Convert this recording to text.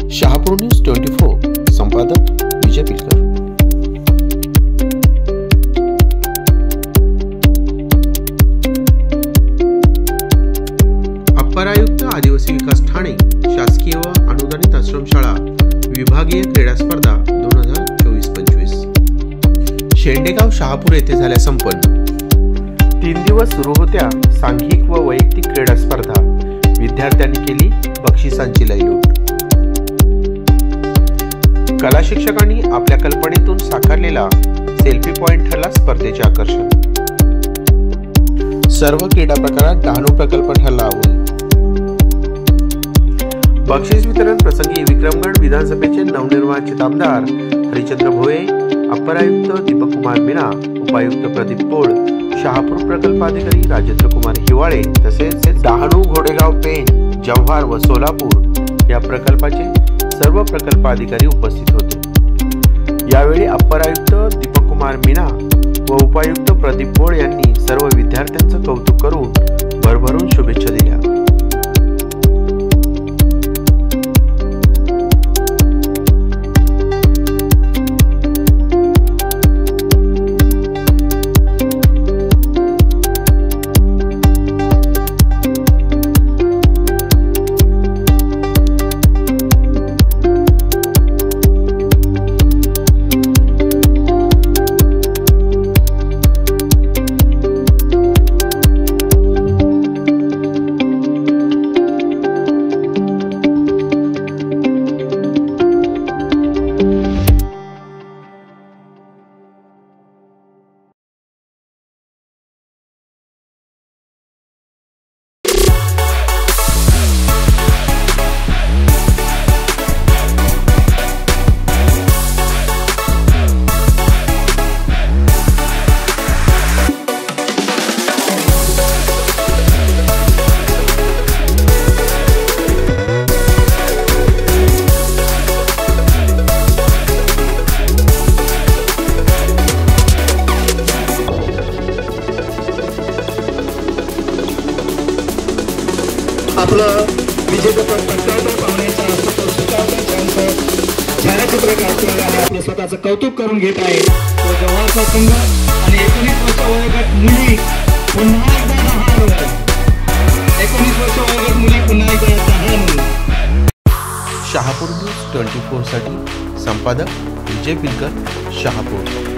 Shahapur news 24 संपादक विजय पिलकर। Upper आयुक्त आदिवासी विकास ठाणे शासकीय व अनुदानित आश्रमशाळा विभागीय क्रीडा स्पर्धा 2024-25 शेंडेगाव शहापूर येथे झाल्या संपन्न। 3 दिवस सुरू होत्या सांघिक व वैयक्तिक क्रीडा स्पर्धा। विद्यार्थ्यांनी केली बक्षिसांची लयलूट। कला शिक्षकांनी आपल्या कल्पनेतून साकारलेला सेल्फी पॉइंट ठरला स्पर्धेचे आकर्षण। सर्व क्रीडा प्रकारात डहाणू प्रकल्प ठरला अव्वल। बक्षीस वितरण प्रसंगी विक्रमगड विधानसभेचे नवनिर्वाचित आमदार हरिचंद्र भोये, अप्पर आयुक्त दीपक कुमार मीना, उपायुक्त प्रदीप पोळ, शहापूर प्रकल्प अधिकारी राजेंद्र कुमार हिवाळे तसेच डहाणू, घोडेगाव, पेण, जव्हार व सोलापूर या प्रकल्पाचे सर्व प्रकल्प अधिकारी उपस्थित होते। यावेळी अप्पर आयुक्त दीपक कुमार मीना व उपायुक्त प्रदीप पोळ यांनी सर्व विद्यार्थ्यांचं कौतुक करून भरभरून शुभेच्छा दिल्या। आपलं विजेता पटकावता पाहुण्याचा छायाचित्र काढून आपलं स्वतःचं कौतुक करून घेत आहे। तो जव्हारचा संघ आणि 19 वर्ष वयोगट मुली पुन्हा एकदा लहान 19 वर्ष वयोगट मुली पुन्हा एकदा लहान। शहापूर न्यूज 24 साठी संपादक विजय पिलकर, शहापूर।